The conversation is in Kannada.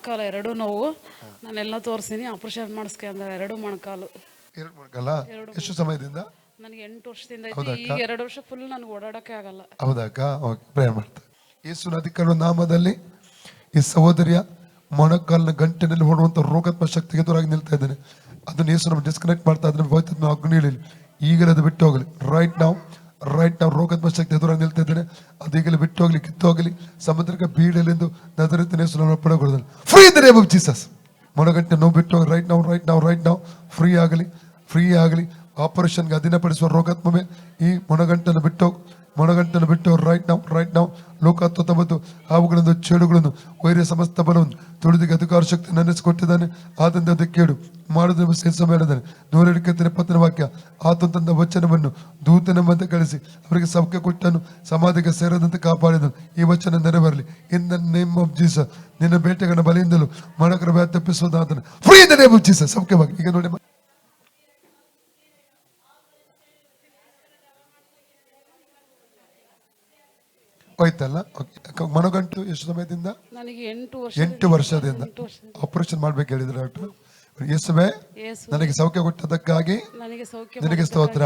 ಮೊಣಕಾಲು ಎರಡು ನೋವು. ನಾನೆಲ್ಲ ತೋರಿಸ್ತೀನಿ, ಆಪರೇಷನ್ ಮಾಡಿಸ್ಕೆ ಅಂದ್ರೆ ಎರಡು ಮೊಣಕಾಲು. ಎರಡು ಮೊಣಕಾಲ. ಎಷ್ಟು ಸಮಯದಿಂದ? ನನಗೆ 8 ವರ್ಷದಿಂದ ಐತಿ. ಈಗ 2 ವರ್ಷ ಫುಲ್ ನನಗೆ ಓಡಾಡಕ್ಕೆ ಆಗಲ್ಲ. ಹೌದಾಕ? ಓಕೆ, ಪ್ರೇಯರ್ ಮಾಡ್ತಾರೆ. ಯೇಸುವಿನ ಅಧಿಕಾರ ನಾಮದಲ್ಲಿ ಈ ಸಹೋದರಿಯ ಮೊಣಕಾಲಿನ ಗಂಟಿನಲ್ಲಿ ಹೊಡುವಂತ ರೋಗಾತ್ಮ ಶಕ್ತಿಗೆ ಎದುರಾಗಿ ನಿಲ್ತಾ ಇದ್ದೇನೆ. ಅದನ್ನು ಯೇಸು ನಮ್ಮ ಡಿಸ್ಕನೆಕ್ಟ್ ಮಾಡ್ತಾ ಇದ್ರೆ ಹೋಯ್ತದ ಅಗ್ನಿಯಲ್ಲಿ ಈಗಲೇ ಅದು ಬಿಟ್ಟು ಹೋಗಲಿ. ರೈಟ್ ನಾವು ರೋಗಾತ್ಮ ಶಕ್ತಿ ಎದುರಾಗಿ ನಿಲ್ತಾ ಇದ್ದೇನೆ. ಅದು ಈಗಲೇ ಬಿಟ್ಟು ಹೋಗ್ಲಿ, ಕಿತ್ತು ಹೋಗಲಿ, ಸಮುದ್ರಕ್ಕೆ ಬೀಳಲೆಂದು ನಜರೇತಿನ ಯೇಸು ಪಡೆದುಕೊಳ್ಳೋದು. Free in the name of Jesus. ಮೊಣಗಂಟೆ ನೋವು ಬಿಟ್ಟು ಹೋಗಿ. ರೈಟ್ ನಾವು ಫ್ರೀ ಆಗಲಿ. ಆಪರೇಷನ್ಗೆ ಅಧೀನಪಡಿಸುವ ರೋಗಾತ್ಮವೇ ಈ ಮೊಣಗಂಟನ್ನು ಬಿಟ್ಟು ರೈಟ್ ನಾವು ಲೋಕ 19 ಹಾವುಗಳನ್ನು, ಚೇಳುಗಳನ್ನು, ವೈರ್ಯ ಸಮಸ್ತ ಬಲವನ್ನು ತುಳಿದಿಗೆ ಅಧಿಕಾರ ಶಕ್ತಿ ನೆನೆಸಿಕೊಟ್ಟಿದ್ದಾನೆ. ಆದ್ದರಿಂದ ಅದಕ್ಕೆ ಕೇಳು ಮಾಡುವುದನ್ನು ಸೇರಿಸಬೇಡಿದ್ದಾನೆ. 120 ವಾಕ್ಯ. ಆತ ತನ್ನ ವಚನವನ್ನು ದೂತನೆಂಬಂತೆ ಕಳಿಸಿ ಅವರಿಗೆ ಸೌಖ್ಯ ಕೊಟ್ಟನು, ಸಮಾಧಿಗೆ ಸೇರದಂತೆ ಕಾಪಾಡಿದನು. ಈ ವಚನ ನೆರವೇರಲಿ. In the name of Jesus. ನಿನ್ನ ಬೇಟೆಗಳ ಬಲಿಯಿಂದಲೂ ಮರಣಕರ ವ್ಯಾಧಿ ತಪ್ಪಿಸುವುದಾದನು. Free in the name of Jesus. ಸೌಖ್ಯವಾಗಿ. ಈಗ ನೋಡಿ ಹೋಯ್ತಲ್ಲ. ಮನಗಂಟು ಎಷ್ಟು ಸಮಯದಿಂದ? ನನಗೆ 8 ವರ್ಷದಿಂದ ಆಪರೇಷನ್ ಮಾಡ್ಬೇಕು ಹೇಳಿದ್ರು ಡಾಕ್ಟರ್. ಯೇಸುವೇ, ನನಗೆ ಸೌಖ್ಯ ಕೊಟ್ಟದಕ್ಕಾಗಿ ನಿನಗೆ ಸ್ತೋತ್ರ.